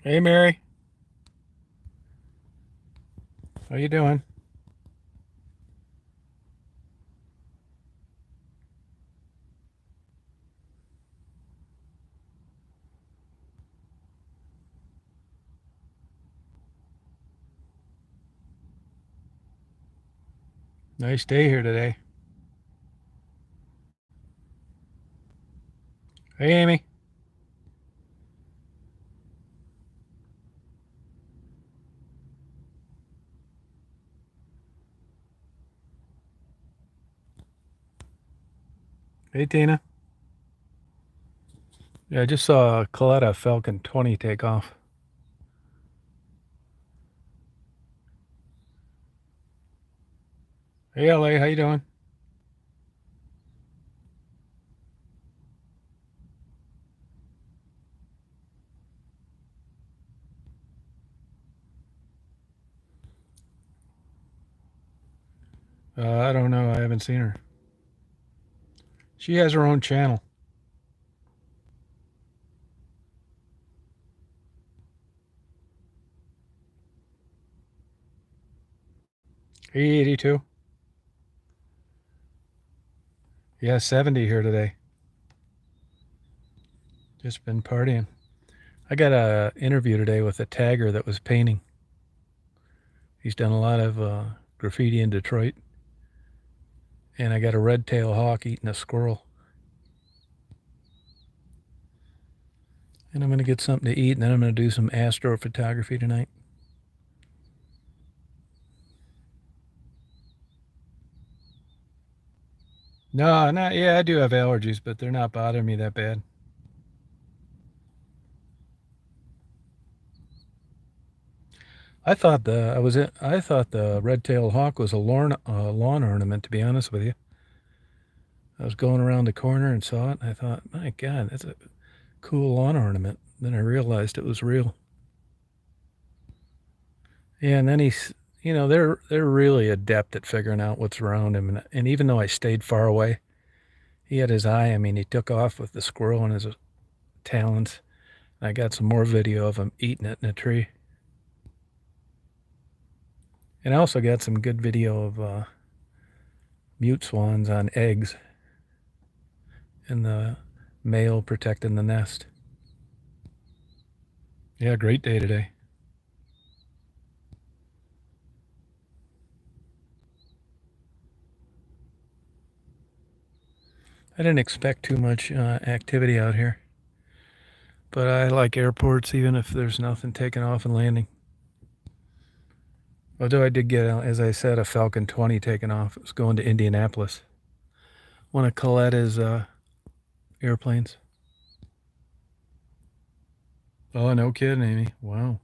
Hey Mary, how you doing? Nice day here today. Hey Amy. Hey Tina. Yeah, I just saw a Coletta Falcon 20 take off. Hey LA, how you doing? I don't know. I haven't seen her. She has her own channel. Hey 82. Yeah, 70 here today. Just been partying. I got a interview today with a tagger that was painting. He's done a lot of graffiti in Detroit. And I got a red-tailed hawk eating a squirrel. And I'm going to get something to eat, and then I'm going to do some astrophotography tonight. No, not yeah. I do have allergies, but they're not bothering me that bad. I thought the red-tailed hawk was a lawn ornament. To be honest with you, I was going around the corner and saw it, and I thought, my God, that's a cool lawn ornament. Then I realized it was real. Yeah, and then they're really adept at figuring out what's around him, and even though I stayed far away, he had his eye. I mean, he took off with the squirrel in his talons. I got some more video of him eating it in a tree. And I also got some good video of mute swans on eggs and the male protecting the nest. Yeah, great day today. I didn't expect too much activity out here, but I like airports even if there's nothing taking off and landing. Although I did get, as I said, a Falcon 20 taking off. It was going to Indianapolis. One of Coletta's airplanes. Oh, no kidding, Amy. Wow.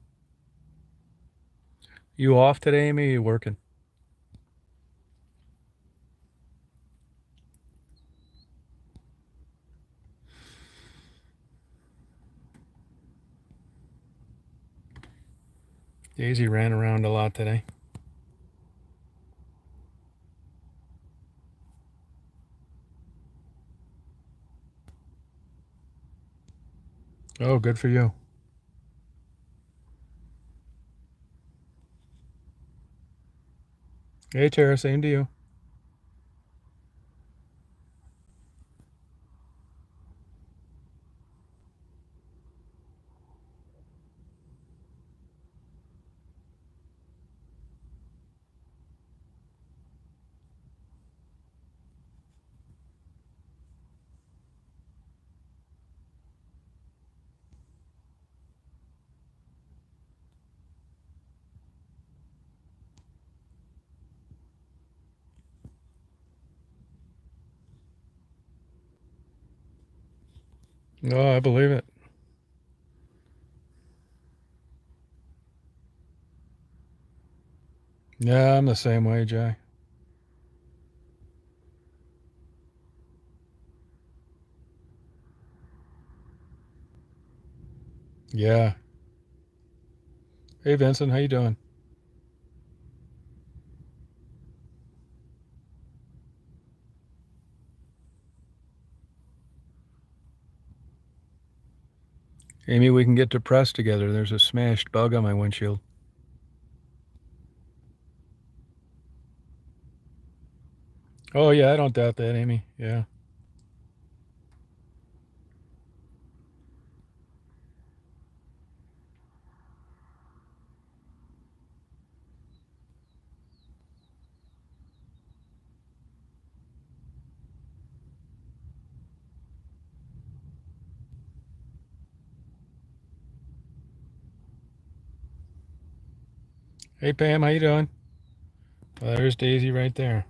You off today, Amy? Or you working? Daisy ran around a lot today. Oh, good for you. Hey, Tara, same to you. Oh, I believe it. Yeah, I'm the same way, Jay. Yeah. Hey, Vincent, how you doing? Amy, we can get depressed together. There's a smashed bug on my windshield. Oh, yeah, I don't doubt that, Amy. Yeah. Hey, Pam, how you doing? Well, there's Daisy right there.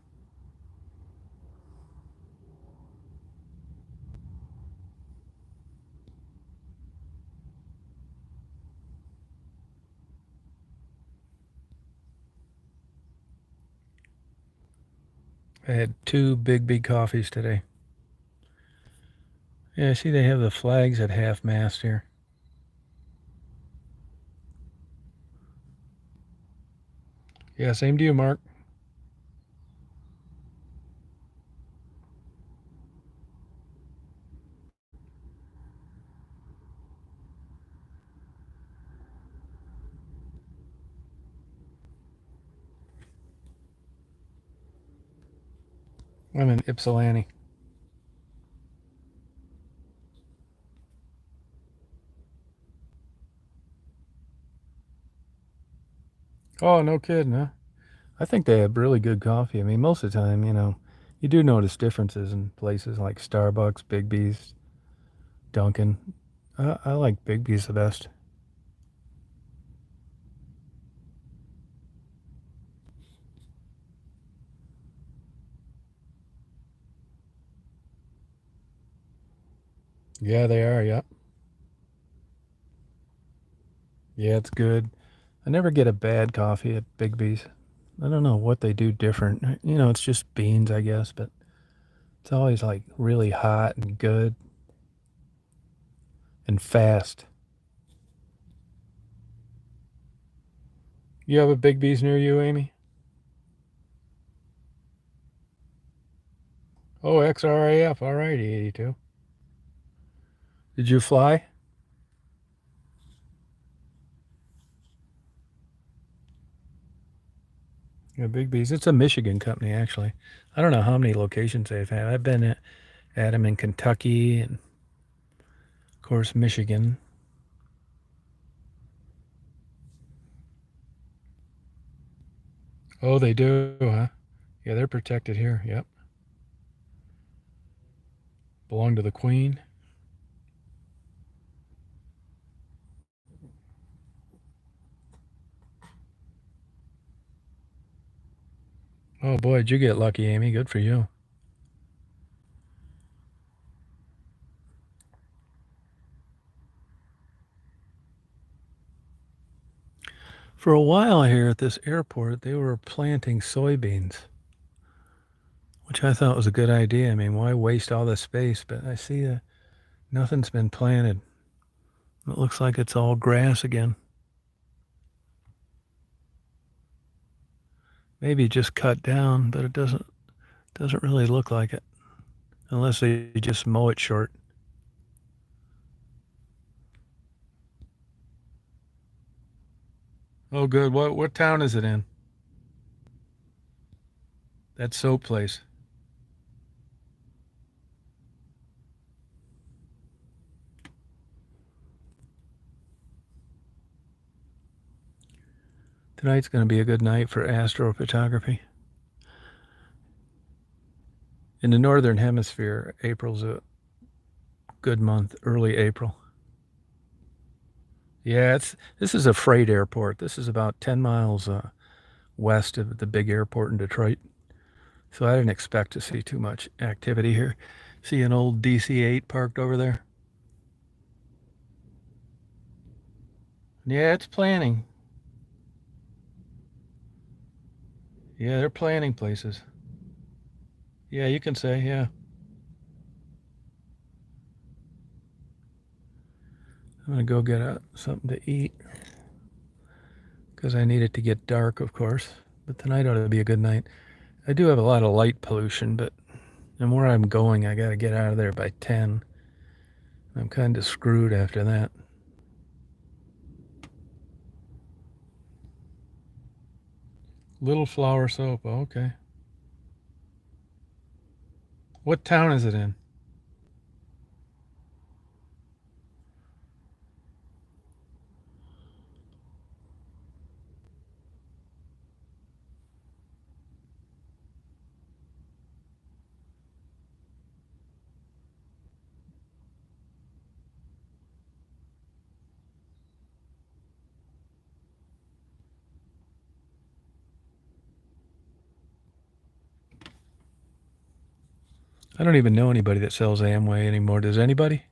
I had two big coffees today. Yeah, see, they have the flags at half mast here. Yeah, same to you, Mark. I'm in Ypsilanti. Oh, no kidding, huh? I think they have really good coffee. I mean, most of the time, you do notice differences in places like Starbucks, Big B's, Dunkin'. I like Big B's the best. Yeah, they are. Yeah. Yeah, it's good. I never get a bad coffee at Big B's. I don't know what they do different. It's just beans, I guess, but it's always like really hot and good and fast. You have a Big B's near you, Amy? Oh, XRAF. All righty, 82. Did you fly? Yeah, Big B's. It's a Michigan company, actually. I don't know how many locations they've had. I've been at them in Kentucky and, of course, Michigan. Oh, they do, huh? Yeah, they're protected here. Yep. Belong to the Queen. Oh, boy, did you get lucky, Amy. Good for you. For a while here at this airport, they were planting soybeans, which I thought was a good idea. I mean, why waste all this space? But I see nothing's been planted. It looks like it's all grass again. Maybe just cut down, but it doesn't really look like it unless they just mow it short. Oh, good. What town is it in? That soap place. Tonight's going to be a good night for astrophotography. In the northern hemisphere, April's a good month, early April. Yeah, this is a freight airport. This is about 10 miles west of the big airport in Detroit. So I didn't expect to see too much activity here. See an old DC-8 parked over there? Yeah, it's planning. Yeah, they're planning places. Yeah, you can say, yeah. I'm going to go get something to eat because I need it to get dark, of course. But tonight ought to be a good night. I do have a lot of light pollution, but and where I'm going, I got to get out of there by 10. I'm kind of screwed after that. Little Flower soap. Oh, okay. What town is it in? I don't even know anybody that sells Amway anymore. Does anybody?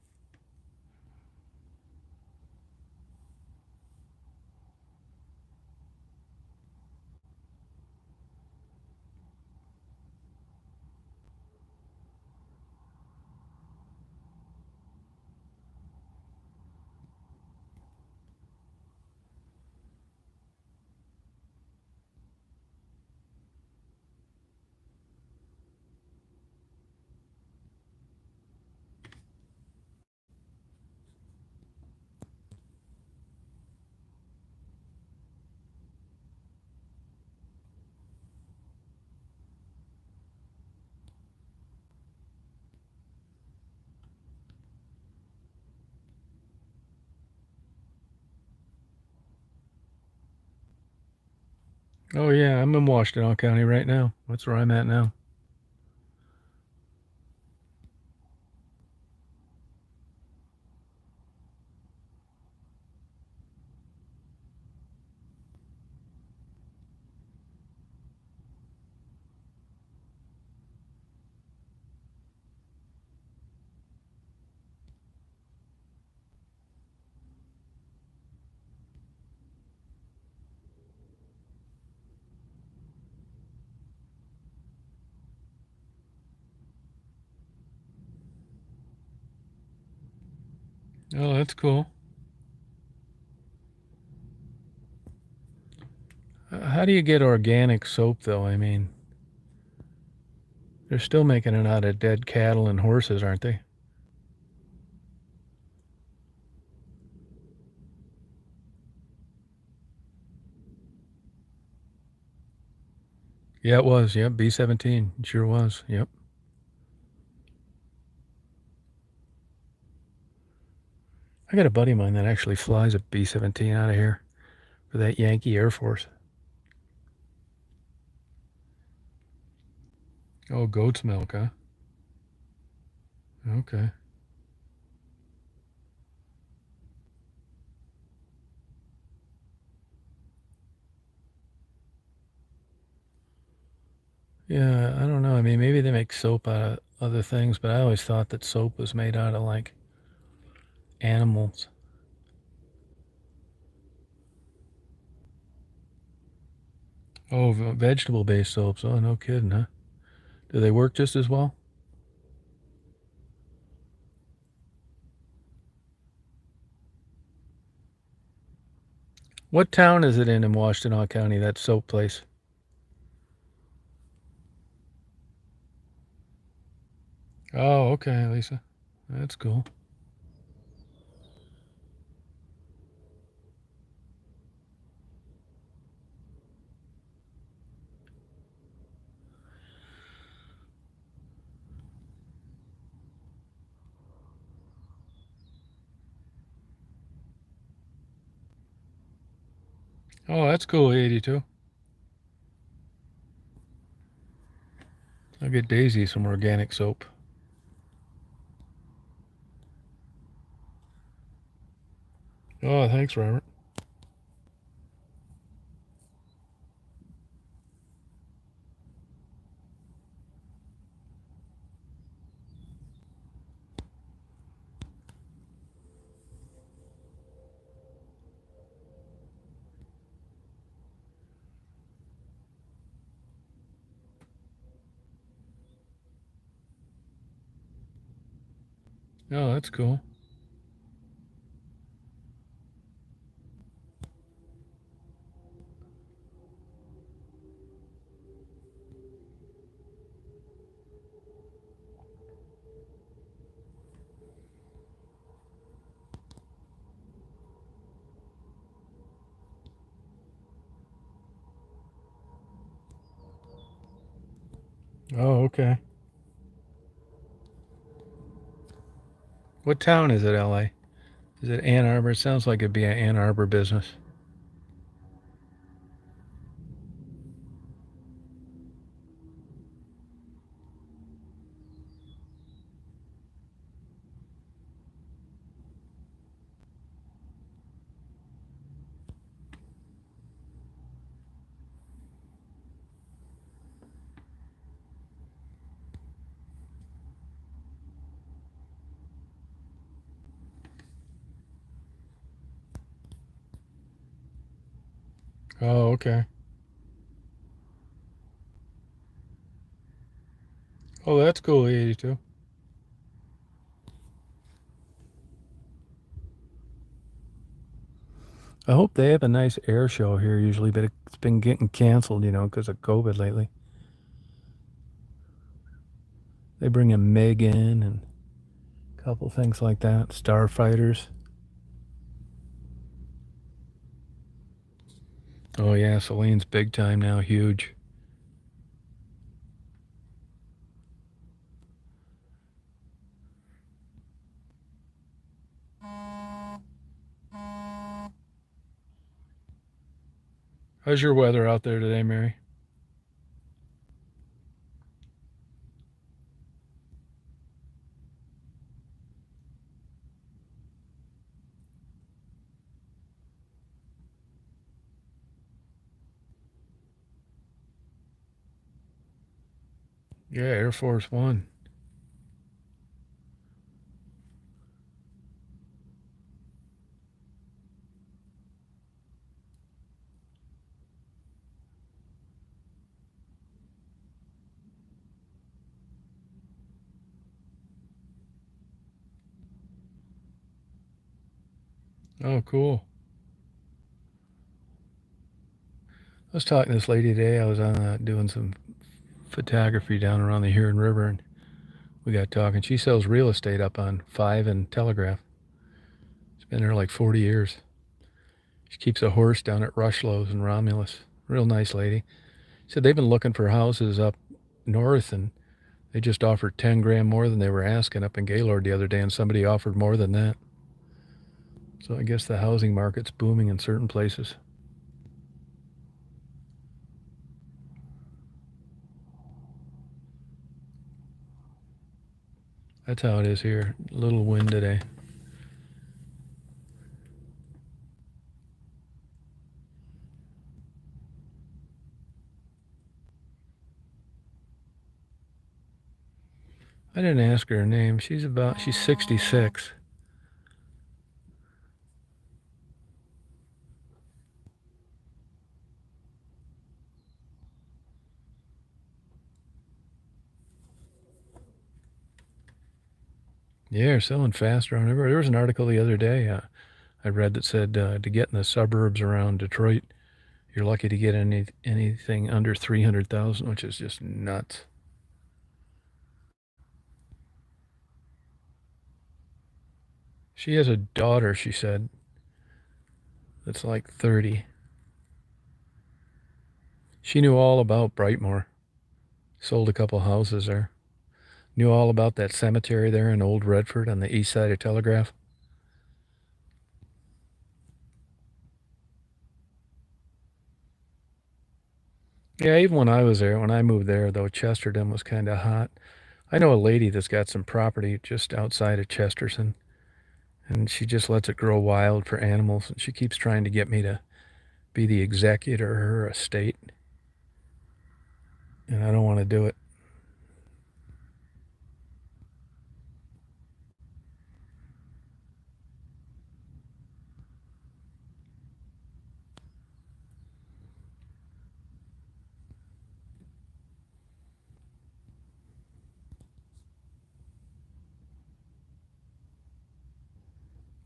Oh yeah, I'm in Washtenaw County right now. That's where I'm at now. Oh, that's cool. How do you get organic soap though? I mean, they're still making it out of dead cattle and horses, aren't they? Yeah, it was. Yep, B-17. It sure was. Yep. I got a buddy of mine that actually flies a B-17 out of here for that Yankee Air Force. Oh, goat's milk, huh? Okay. Yeah, I don't know. I mean, maybe they make soap out of other things, but I always thought that soap was made out of like animals. Oh, vegetable-based soaps. Oh, no kidding, huh? Do they work just as well? What town is it in Washtenaw County, that soap place? Oh, okay, Lisa. That's cool. Oh, that's cool, 82. I'll get Daisy some organic soap. Oh, thanks, Robert. Oh, that's cool. Oh, okay. What town is it, LA? Is it Ann Arbor? It sounds like it'd be an Ann Arbor business. Oh, okay. Oh, that's cool, 82. I hope they have a nice air show here usually, but it's been getting canceled, because of COVID lately. They bring a Meg in and a couple things like that. Starfighters. Oh, yeah, Celine's big time now, huge. How's your weather out there today, Mary? Yeah, Air Force One. Oh, cool. I was talking to this lady today. I was on doing some photography down around the Huron River, and we got talking. She sells real estate up on 5 and Telegraph. She's been there like 40 years. She keeps a horse down at Rushlow's in Romulus. Real nice lady. She said they've been looking for houses up north, and they just offered 10 grand more than they were asking up in Gaylord the other day, and somebody offered more than that. So I guess the housing market's booming in certain places. That's how it is here. A little wind today. I didn't ask her name. She's 66. Yeah, they're selling faster on everywhere. There was an article the other day I read that said to get in the suburbs around Detroit, you're lucky to get anything under 300,000, which is just nuts. She has a daughter, she said, that's like 30. She knew all about Brightmoor. Sold a couple houses there. Knew all about that cemetery there in Old Redford on the east side of Telegraph. Yeah, even when I was there, when I moved there, though, Chesterton was kind of hot. I know a lady that's got some property just outside of Chesterton, and she just lets it grow wild for animals, and she keeps trying to get me to be the executor of her estate, and I don't want to do it.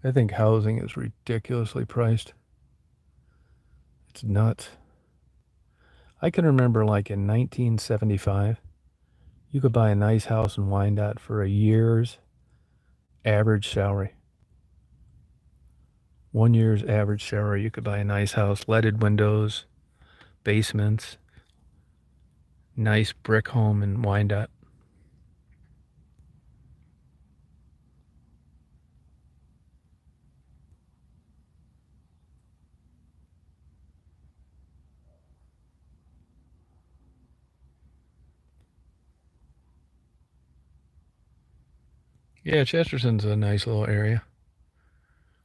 I think housing is ridiculously priced. It's nuts. I can remember like in 1975, you could buy a nice house in Wyandotte for a year's average salary. 1 year's average salary, you could buy a nice house, leaded windows, basements. Nice brick home in Wyandotte. Yeah, Chesterton's a nice little area.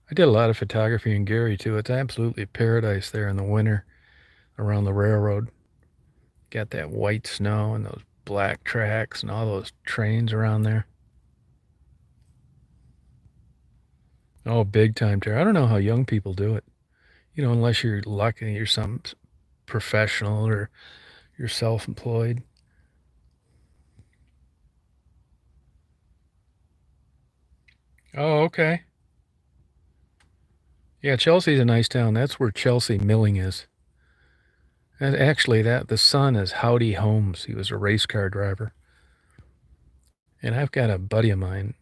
I did a lot of photography in Gary too. It's absolutely paradise there in the winter around the railroad. Got that white snow and those black tracks and all those trains around there. Oh, big time terror. I don't know how young people do it. Unless you're lucky, you're some professional or you're self-employed. Oh, okay. Yeah, Chelsea's a nice town. That's where Chelsea Milling is. And actually, the son is Howdy Holmes. He was a race car driver. And I've got a buddy of mine,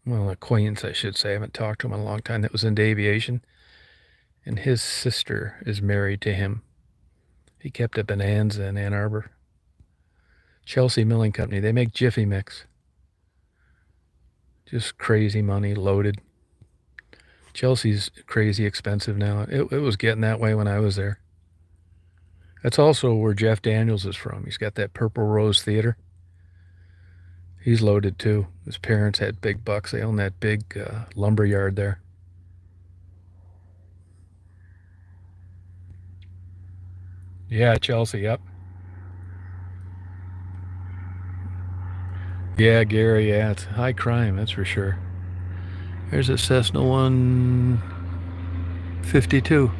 well, an acquaintance, I should say. I haven't talked to him in a long time. That was into aviation, and his sister is married to him. He kept a Bonanza in Ann Arbor. Chelsea Milling Company. They make Jiffy Mix. Just crazy money, loaded. Chelsea's crazy expensive now. It was getting that way when I was there. That's also where Jeff Daniels is from. He's got that Purple Rose Theater. He's loaded too. His parents had big bucks. They own that big lumber yard there. Yeah, Chelsea, yep. Yeah, Gary, yeah, it's high crime, that's for sure. There's a Cessna 152.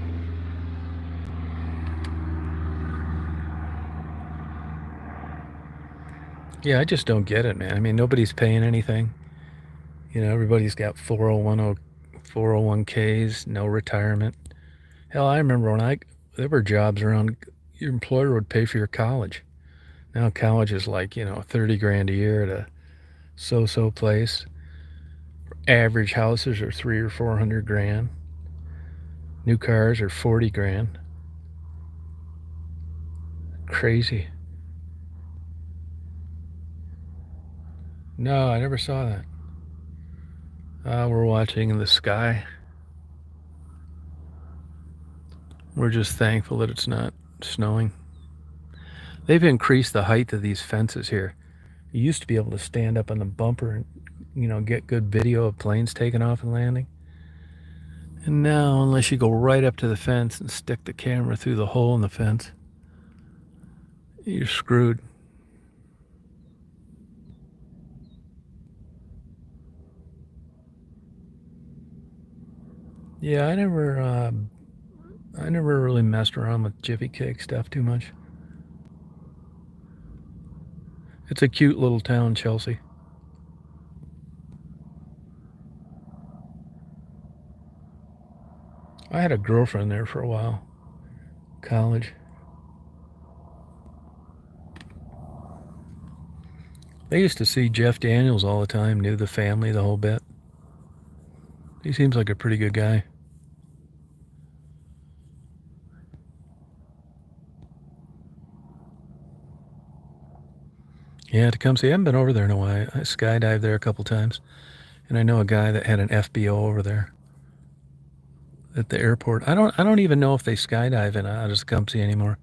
Yeah, I just don't get it, man. I mean, nobody's paying anything. Everybody's got 401ks, no retirement. Hell, I remember there were jobs around, your employer would pay for your college. Now college is like, 30 grand a year at a so-so place. Average houses are 300 or 400 grand. New cars are 40 grand. Crazy. No, I never saw that. We're watching in the sky. We're just thankful that it's not snowing. They've increased the height of these fences here. You used to be able to stand up on the bumper and, get good video of planes taking off and landing. And now, unless you go right up to the fence and stick the camera through the hole in the fence, you're screwed. Yeah, I never really messed around with Jiffy Cake stuff too much. It's a cute little town, Chelsea. I had a girlfriend there for a while. College. They used to see Jeff Daniels all the time, knew the family, the whole bit. He seems like a pretty good guy. Yeah, Tecumseh. I haven't been over there in a while. I skydived there a couple times, and I know a guy that had an FBO over there at the airport. I don't even know if they skydive in out of Tecumseh anymore.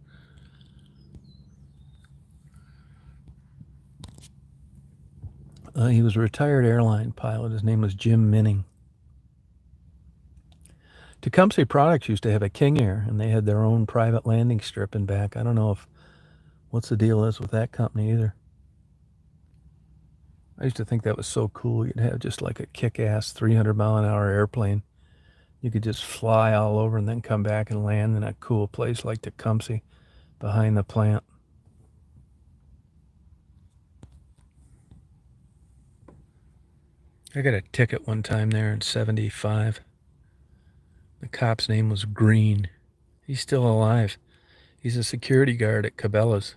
He was a retired airline pilot. His name was Jim Minning. Tecumseh Products used to have a King Air, and they had their own private landing strip in back. I don't know what's the deal is with that company either. I used to think that was so cool. You'd have just like a kick-ass 300-mile-an-hour airplane. You could just fly all over and then come back and land in a cool place like Tecumseh behind the plant. I got a ticket one time there in 75. The cop's name was Green. He's still alive. He's a security guard at Cabela's.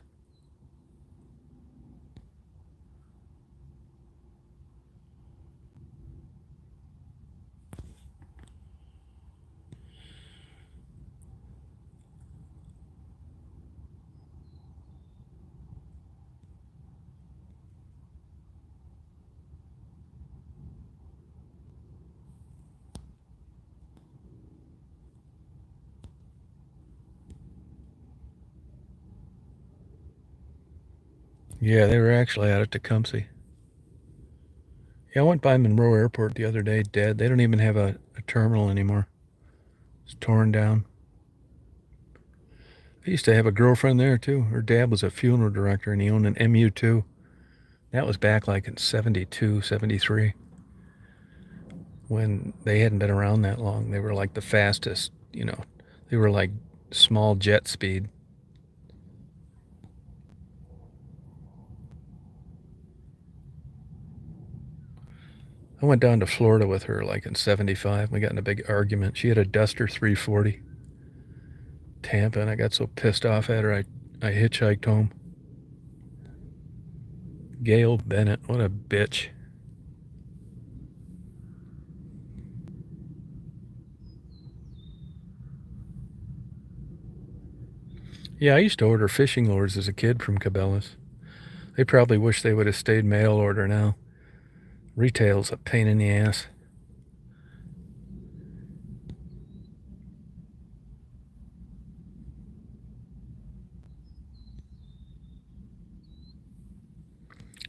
Yeah, they were actually out at Tecumseh. Yeah, I went by Monroe Airport the other day, dead. They don't even have a terminal anymore. It's torn down. I used to have a girlfriend there, too. Her dad was a funeral director, and he owned an MU-2. That was back like in 72, 73, when they hadn't been around that long. They were like the fastest, they were like small jet speed. I went down to Florida with her like in 75. We got in a big argument. She had a Duster 340 Tampa, and I got so pissed off at her, I hitchhiked home. Gail Bennett, what a bitch. Yeah, I used to order fishing lures as a kid from Cabela's. They probably wish they would have stayed mail order now. Retail's a pain in the ass.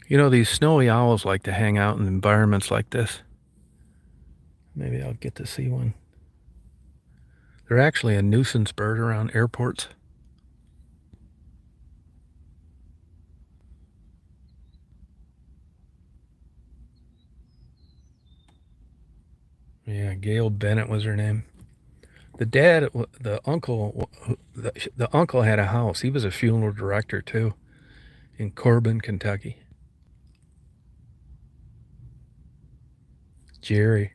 These snowy owls like to hang out in environments like this. Maybe I'll get to see one. They're actually a nuisance bird around airports. Yeah, Gail Bennett was her name. The uncle had a house. He was a funeral director too, in Corbin, Kentucky. Jerry.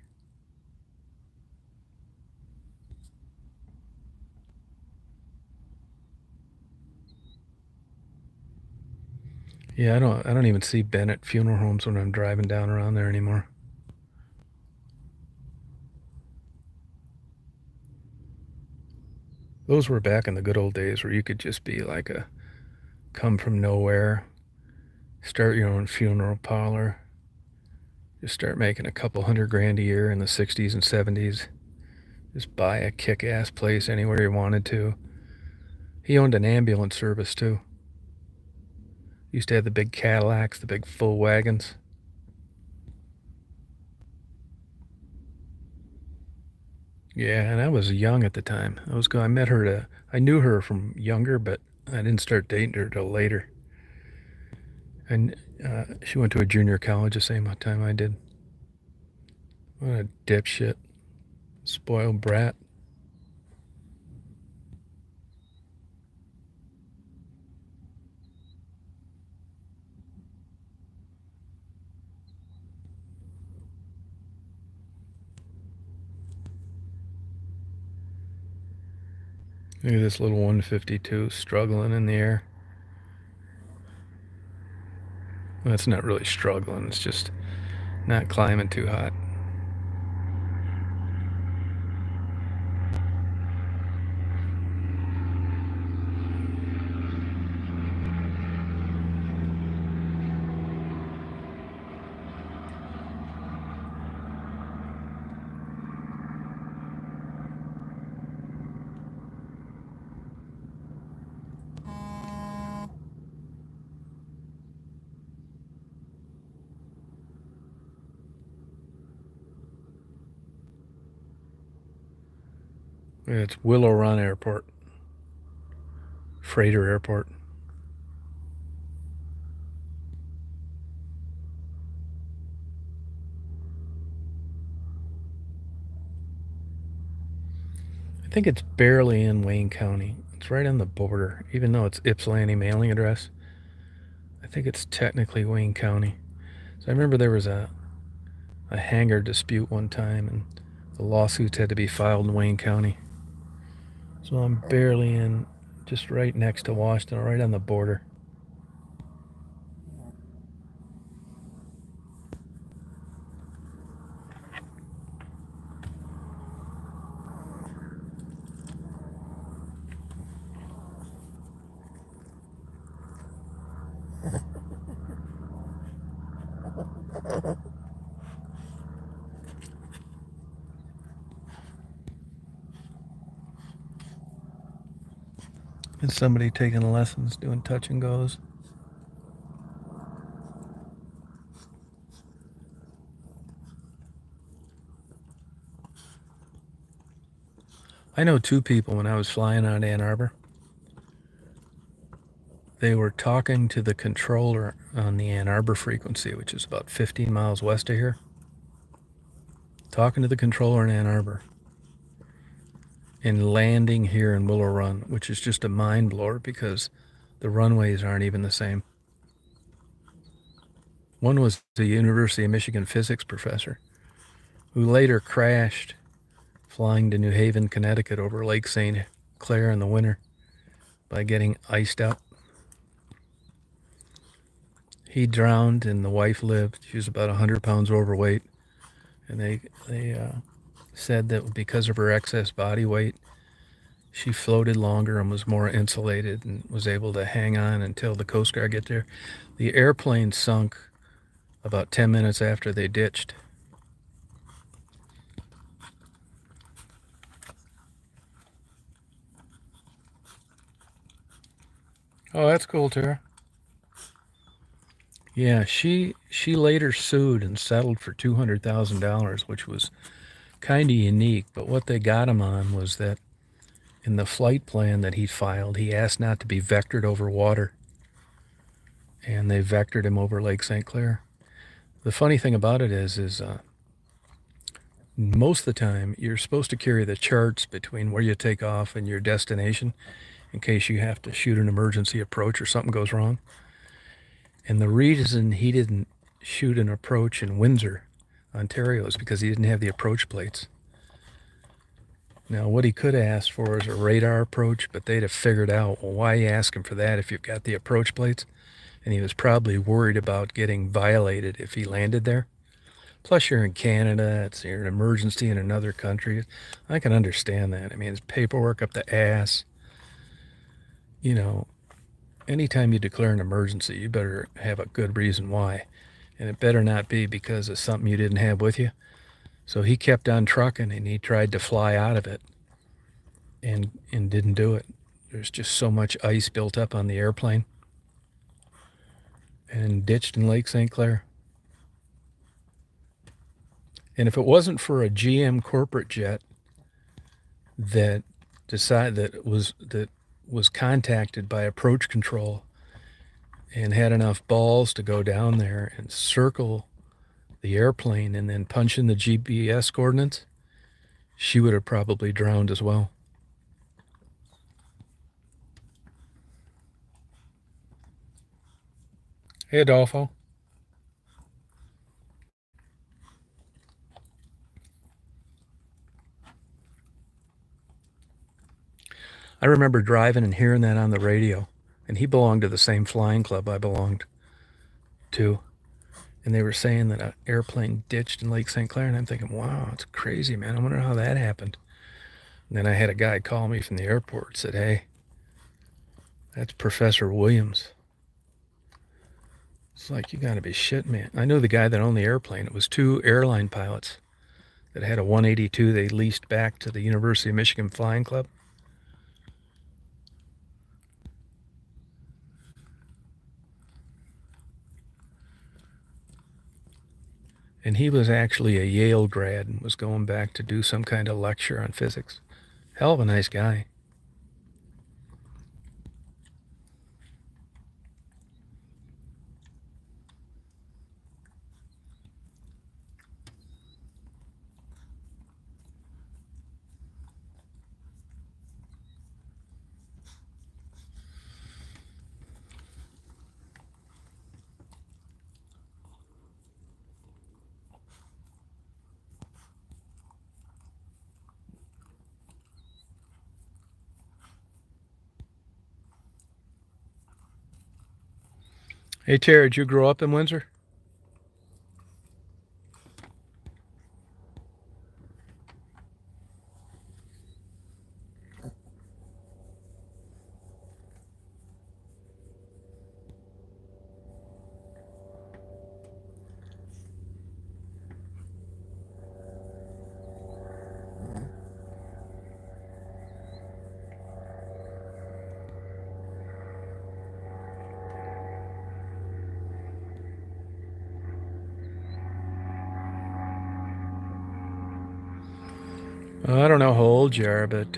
Yeah, I don't even see Bennett funeral homes when I'm driving down around there anymore. Those were back in the good old days where you could just be like a come from nowhere, start your own funeral parlor, just start making a couple $100,000 a year in the 60s and 70s. Just buy a kick-ass place anywhere you wanted to. He owned an ambulance service too. Used to have the big Cadillacs, the big full wagons. Yeah, and I was young at the time. I met her I knew her from younger, but I didn't start dating her till later. And she went to a junior college the same time I did. What a dipshit. Spoiled brat. Look at this little 152 struggling in the air. Well, it's not really struggling. It's just not climbing too hot. It's Willow Run Airport. Freighter Airport. I think it's barely in Wayne County. It's right on the border, even though it's Ypsilanti mailing address. I think it's technically Wayne County. So I remember there was a hangar dispute one time, and the lawsuits had to be filed in Wayne County. So I'm barely in, just right next to Washington, right on the border. And somebody taking lessons, doing touch and goes. I know two people when I was flying out of Ann Arbor. They were talking to the controller on the Ann Arbor frequency, which is about 15 miles west of here. Talking to the controller in Ann Arbor and landing here in Willow Run, which is just a mind blower because the runways aren't even the same. One was the University of Michigan physics professor who later crashed flying to New Haven, Connecticut over Lake St. Clair in the winter by getting iced out. He drowned and the wife lived. She was about 100 pounds overweight. And they said that because of her excess body weight, she floated longer and was more insulated and was able to hang on until the Coast Guard get there. The airplane sunk about 10 minutes after they ditched. Oh, that's cool, Tara. Yeah, she later sued and settled for $200,000, which was kind of unique. But what they got him on was that in the flight plan that he filed, he asked not to be vectored over water, and they vectored him over Lake St. Clair. The funny thing about it is most of the time you're supposed to carry the charts between where you take off and your destination in case you have to shoot an emergency approach or something goes wrong. And the reason he didn't shoot an approach in Windsor, Ontario, is because he didn't have the approach plates. Now, what he could have asked for is a radar approach, but they'd have figured out, well, why you ask him for that if you've got the approach plates? And he was probably worried about getting violated if he landed there. Plus, you're in Canada. You're an emergency in another country. I can understand that. I mean, it's paperwork up the ass. You know, anytime you declare an emergency, you better have a good reason why. And it better not be because of something you didn't have with you. So he kept on trucking and he tried to fly out of it and didn't do it. There's just so much ice built up on the airplane and ditched in Lake St. Clair. And if it wasn't for a GM corporate jet that was contacted by approach control and had enough balls to go down there and circle the airplane and then punch in the GPS coordinates, she would have probably drowned as well. Hey, Adolfo. I remember driving and hearing that on the radio, and he belonged to the same flying club I belonged to. And they were saying that an airplane ditched in Lake St. Clair, and I'm thinking, wow, it's crazy, man. I wonder how that happened. And then I had a guy call me from the airport and said, hey, that's Professor Williams. It's like, you gotta be shit, man. I knew the guy that owned the airplane. It was two airline pilots that had a 182 they leased back to the University of Michigan Flying Club. And he was actually a Yale grad and was going back to do some kind of lecture on physics. Hell of a nice guy. Hey, Tara, did you grow up in Windsor? I don't know how old you are, but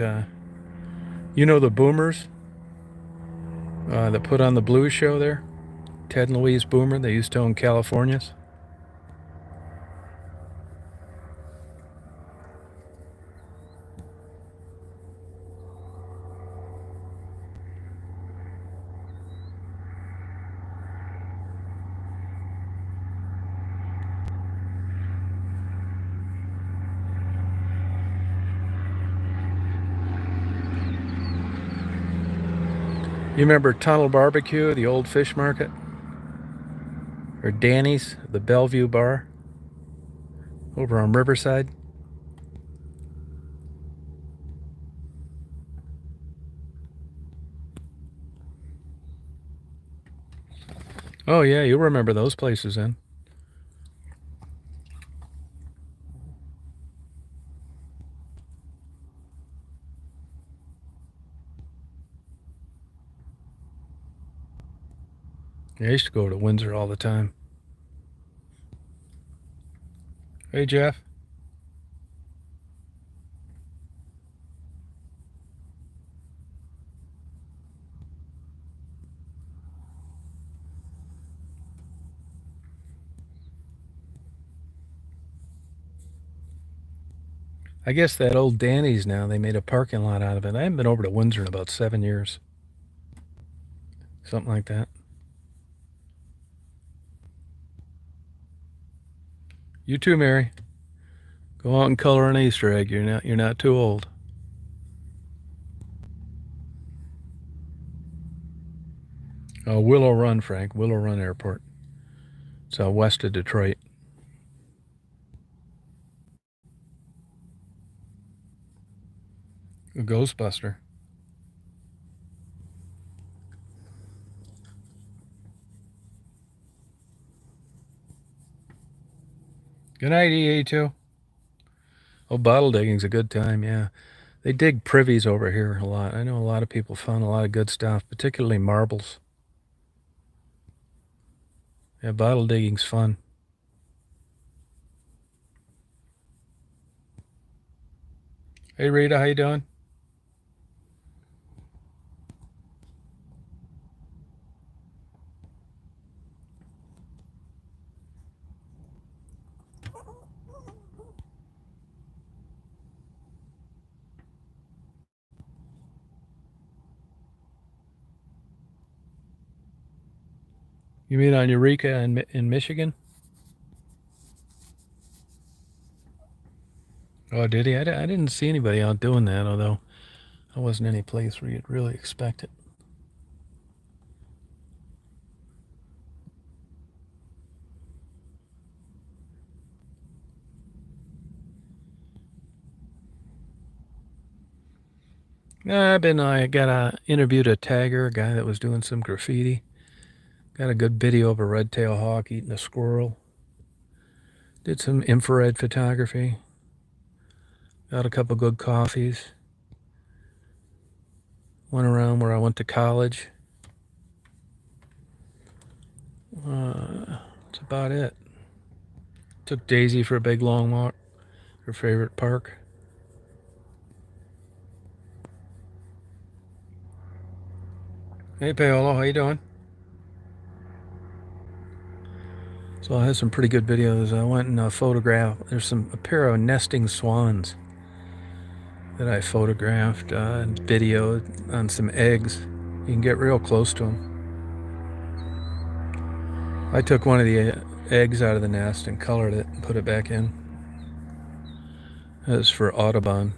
you know the Boomers that put on the Blues show there? Ted and Louise Boomer. They used to own California's. You remember Tunnel Barbecue, the old fish market? Or Danny's, the Bellevue bar over on Riverside? Oh, yeah, you remember those places then. Yeah, I used to go to Windsor all the time. Hey, Jeff. I guess that old Danny's now, they made a parking lot out of it. I haven't been over to Windsor in about 7 years. Something like that. You too, Mary. Go out and color an Easter egg. You're not too old. Willow Run, Frank. Willow Run Airport. It's west of Detroit. A Ghostbuster. Good night, EA2. Oh, bottle digging's a good time, yeah. They dig privies over here a lot. I know a lot of people found a lot of good stuff, particularly marbles. Yeah, bottle digging's fun. Hey, Rita, how you doing? You mean on Eureka in Michigan? Oh, did he? I didn't see anybody out doing that, although I wasn't any place where you'd really expect it. I got interviewed a tagger, a guy that was doing some graffiti. Got a good video of a red-tailed hawk eating a squirrel. Did some infrared photography. Got a couple good coffees. Went around where I went to college. That's about it. Took Daisy for a big long walk. Her favorite park. Hey, Paolo, how you doing? So I had some pretty good videos. I went and photographed. There's a pair of nesting swans that I photographed and videoed on some eggs. You can get real close to them. I took one of the eggs out of the nest and colored it and put it back in. That was for Audubon.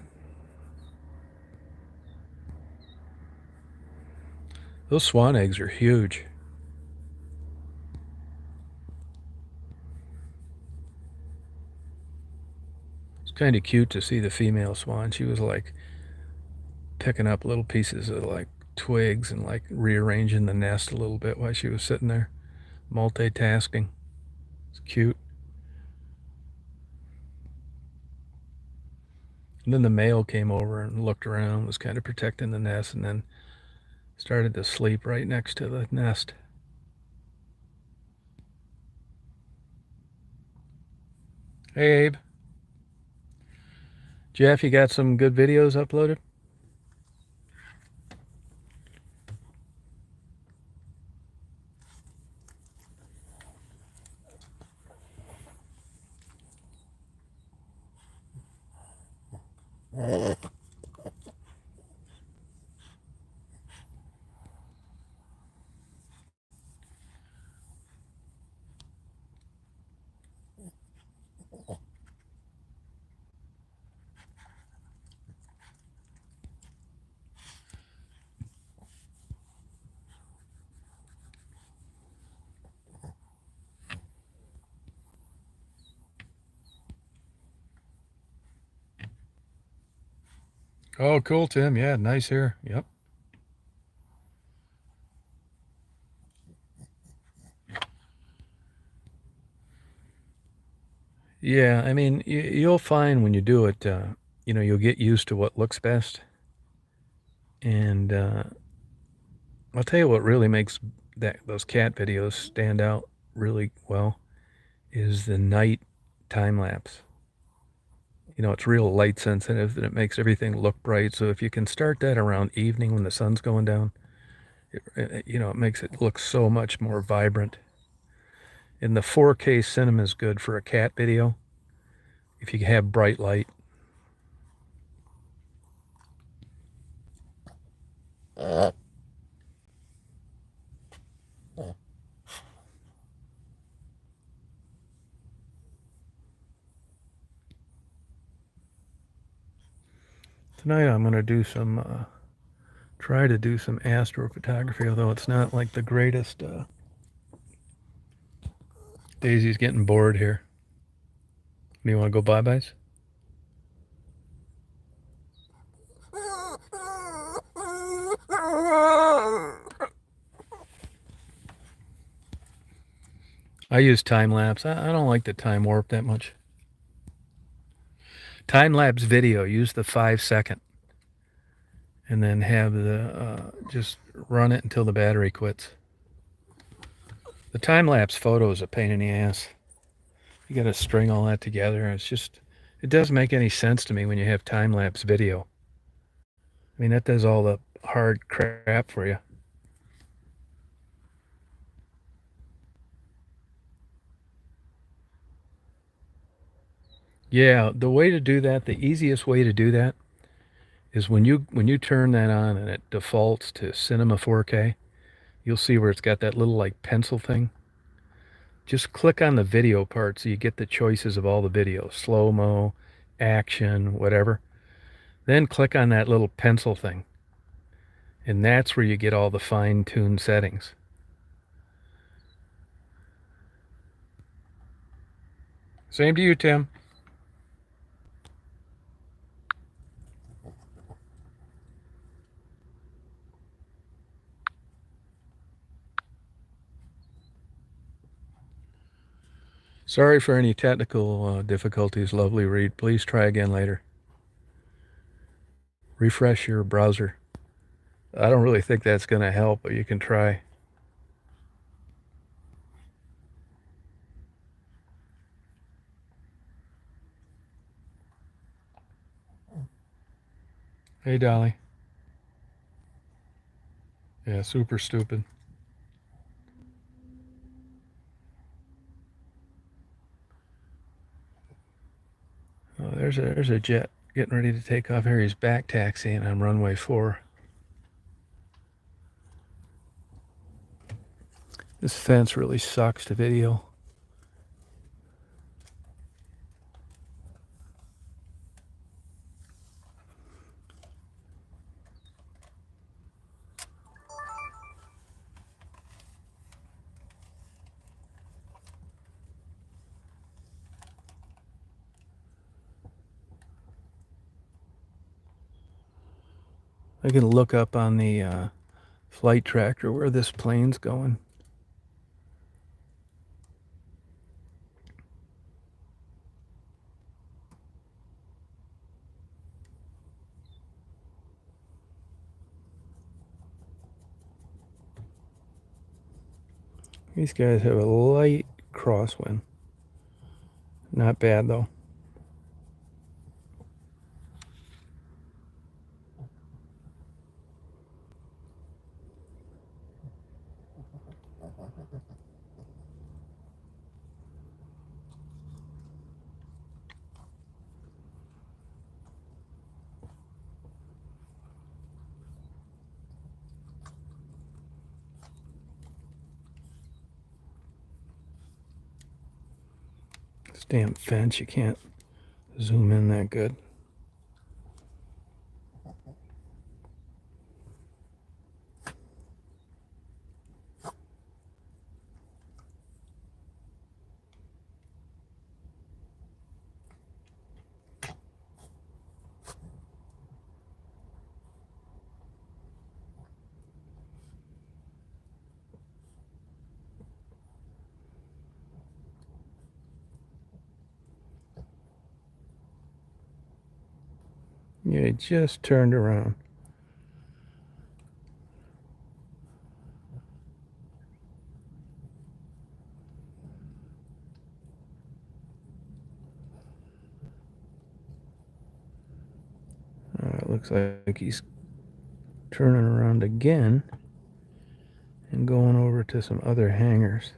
Those swan eggs are huge. It's kind of cute to see the female swan. She was like picking up little pieces of like twigs and like rearranging the nest a little bit while she was sitting there, multitasking. It's cute. And then the male came over and looked around, was kind of protecting the nest, and then started to sleep right next to the nest. Hey, Abe. Jeff, you got some good videos uploaded? Oh, cool, Tim. Yeah, nice hair. Yep. Yeah, I mean, you'll find when you do it, you'll get used to what looks best. And I'll tell you what really makes those cat videos stand out really well is the night time lapse. It's real light sensitive and it makes everything look bright. So if you can start that around evening when the sun's going down, it makes it look so much more vibrant. And the 4K cinema is good for a cat video if you have bright light. Tonight I'm going to do try to do some astrophotography, although it's not like the greatest. Daisy's getting bored here. Do you want to go bye-byes? I use time-lapse. I don't like the time warp that much. Time-lapse video, use the 5-second. And then have just run it until the battery quits. The time-lapse photo is a pain in the ass. You got to string all that together. It doesn't make any sense to me when you have time-lapse video. I mean, that does all the hard crap for you. Yeah, the way to do that, the easiest way to do that is when you turn that on and it defaults to Cinema 4K, you'll see where it's got that little like pencil thing. Just click on the video part so you get the choices of all the videos, slow-mo, action, whatever. Then click on that little pencil thing. And that's where you get all the fine-tuned settings. Same to you, Tim. Sorry for any technical difficulties, lovely Reed. Please try again later. Refresh your browser. I don't really think that's going to help, but you can try. Hey, Dolly. Yeah, super stupid. Oh, there's a jet getting ready to take off here. He's back taxiing on runway 4. This fence really sucks to video. I can look up on the flight tracker where this plane's going. These guys have a light crosswind. Not bad though. Damn fence, you can't zoom in that good. Yeah, he just turned around. It looks like he's turning around again and going over to some other hangars.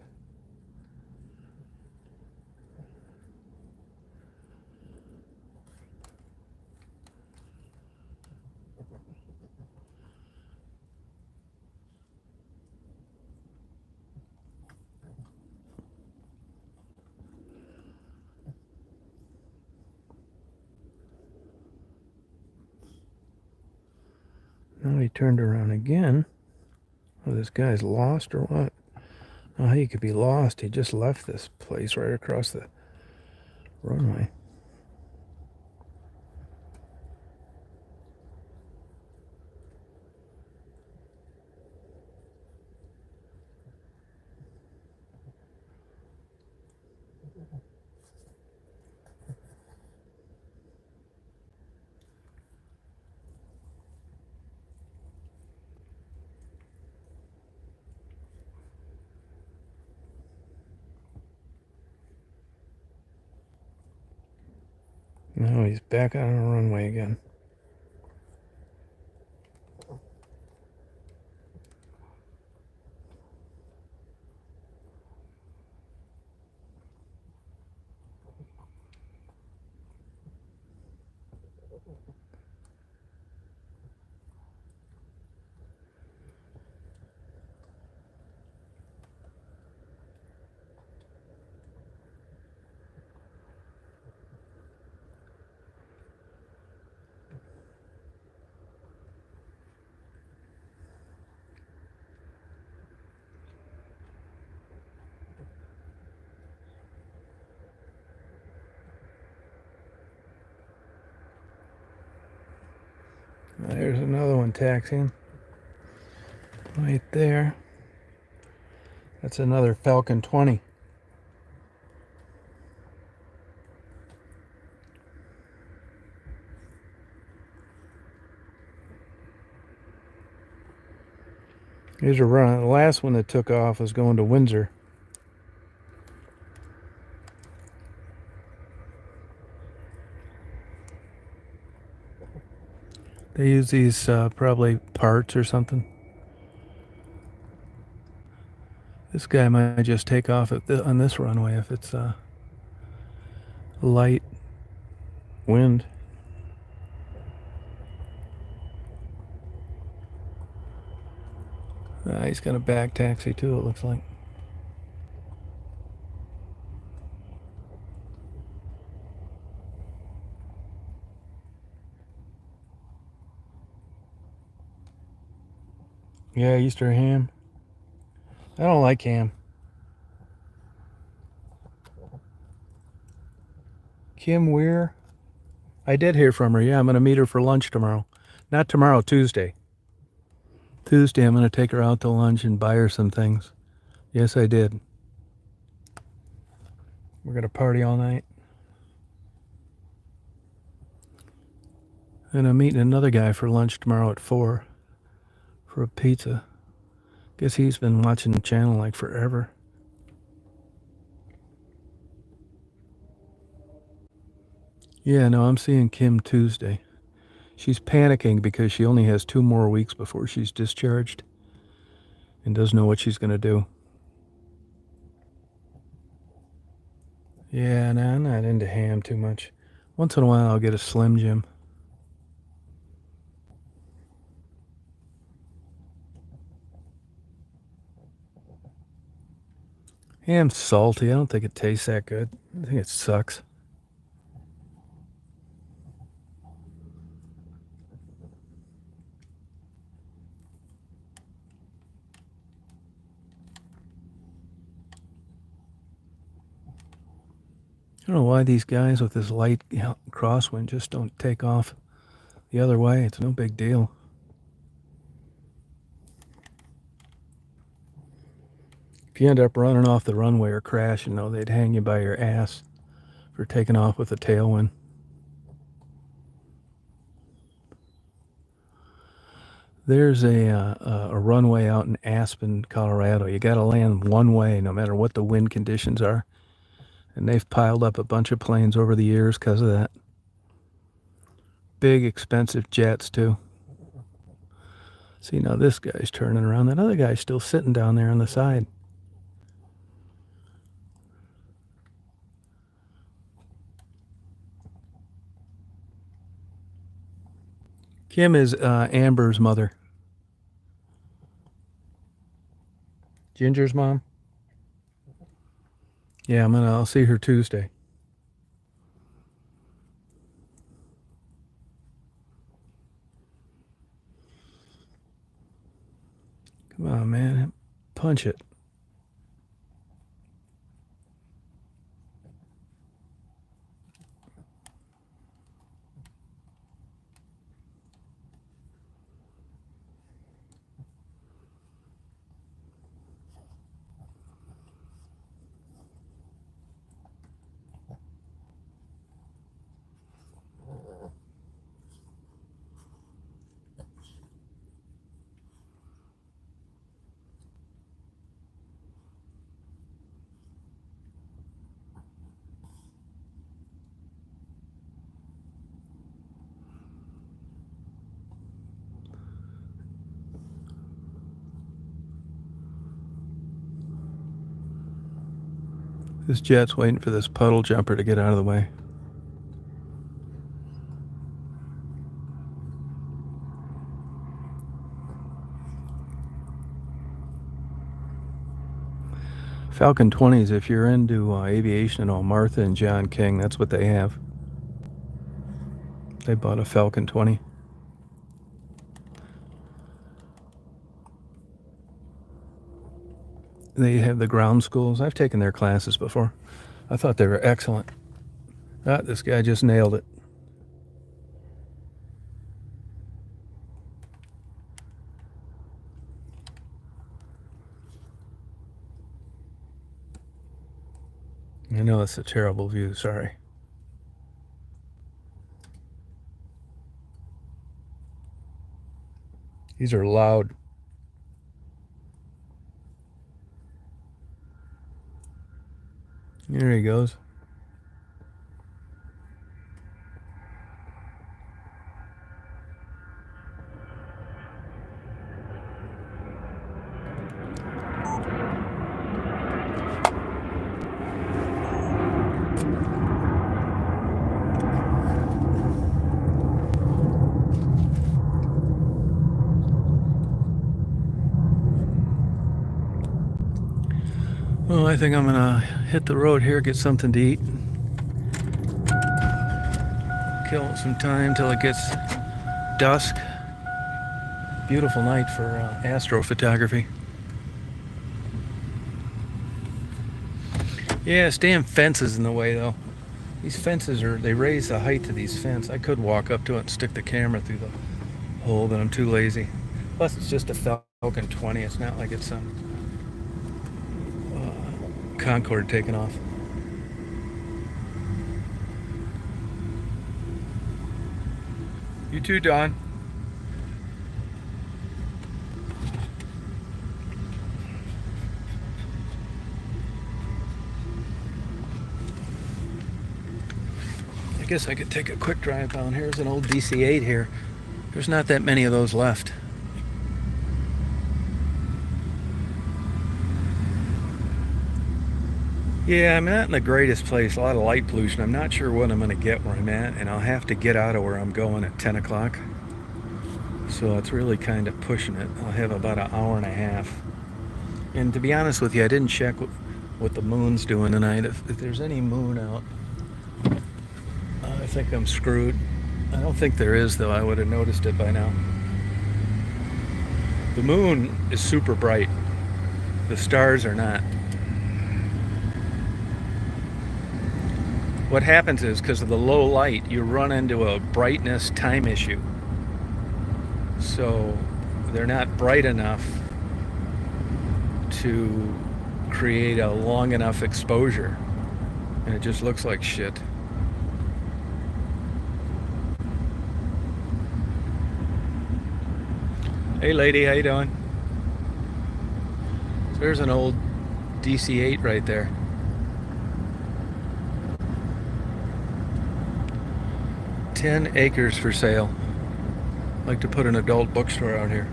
Now he turned around again. Oh, this guy's lost or what? Oh, he could be lost. He just left this place right across the runway. Now he's back on the runway again. There's another one taxiing. Right there. That's another Falcon 20. Here's a run. The last one that took off was going to Windsor. They use these probably parts or something. This guy might just take off on this runway if it's light wind. He's got a back taxi too, it looks like. Yeah, Easter ham. I don't like ham. Kim Weir? I did hear from her. Yeah, I'm going to meet her for lunch tomorrow. Not tomorrow, Tuesday. Tuesday, I'm going to take her out to lunch and buy her some things. Yes, I did. We're going to party all night. And I'm meeting another guy for lunch tomorrow at 4 for a pizza. Guess he's been watching the channel like forever. Yeah, no, I'm seeing Kim Tuesday. She's panicking because she only has 2 more weeks before she's discharged and doesn't know what she's going to do. Yeah, no, I'm not into ham too much. Once in a while, I'll get a Slim Jim. Ham's salty. I don't think it tastes that good. I think it sucks. I don't know why these guys with this light crosswind just don't take off the other way. It's no big deal. If you end up running off the runway or crashing, though, they'd hang you by your ass for taking off with a tailwind. There's a runway out in Aspen, Colorado. You got to land one way no matter what the wind conditions are. And they've piled up a bunch of planes over the years because of that. Big, expensive jets, too. See, now this guy's turning around. That other guy's still sitting down there on the side. Kim is Amber's mother. Ginger's mom? Yeah, I'll see her Tuesday. Come on, man. Punch it. This jet's waiting for this puddle jumper to get out of the way. Falcon 20s, if you're into aviation and all, Martha and John King, that's what they have. They bought a Falcon 20. They have the ground schools. I've taken their classes before. I thought they were excellent. This guy just nailed it. I know it's a terrible view, sorry. These are loud. There he goes. Well, I think I'm gonna hit the road here, get something to eat. Kill some time till it gets dusk. Beautiful night for astrophotography. Yeah, this damn fence is in the way though. These fences they raise the height to these fences. I could walk up to it and stick the camera through the hole, but I'm too lazy. Plus, it's just a Falcon 20. It's not like it's some Concorde taking off. You too, Don. I guess I could take a quick drive down. Here's an old DC-8 here. There's not that many of those left. Yeah, I'm not in the greatest place. A lot of light pollution. I'm not sure what I'm going to get where I'm at, and I'll have to get out of where I'm going at 10 o'clock. So it's really kind of pushing it. I'll have about an hour and a half. And to be honest with you, I didn't check what the moon's doing tonight. If there's any moon out, I think I'm screwed. I don't think there is, though. I would have noticed it by now. The moon is super bright. The stars are not. What happens is, because of the low light, you run into a brightness time issue. So they're not bright enough to create a long enough exposure, and it just looks like shit. Hey lady, how you doing? So there's an old DC-8 right there. $10 acres for sale. I'd like to put an adult bookstore out here.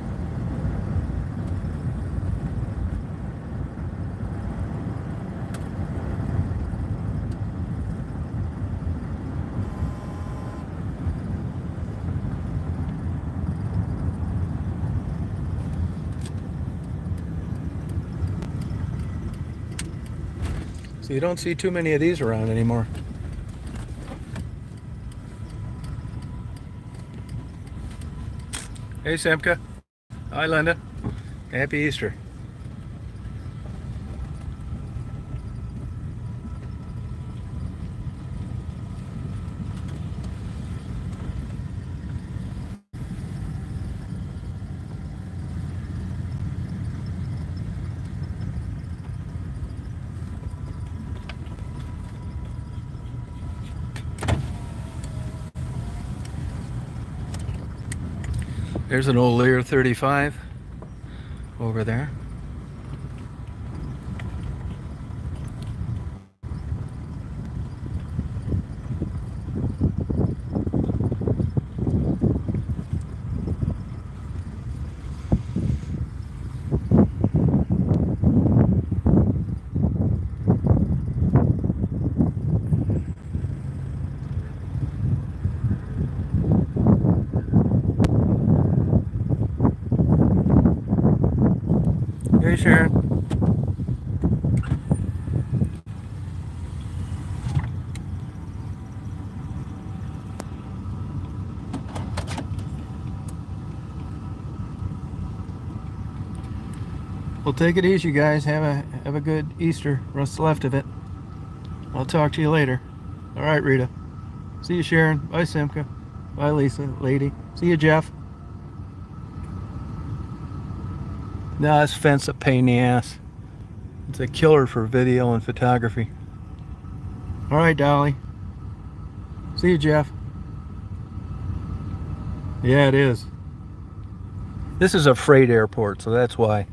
So you don't see too many of these around anymore. Hey Simka. Hi Linda. Happy Easter. There's an old Lear 35 over there. Hey Sharon. Well, take it easy, guys. Have a good Easter. What's left of it. I'll talk to you later. All right, Rita. See you, Sharon. Bye, Simka. Bye, Lisa. Lady. See you, Jeff. No, this fence a pain in the ass. It's a killer for video and photography. All right, Dolly. See you, Jeff. Yeah, it is. This is a freight airport, so that's why.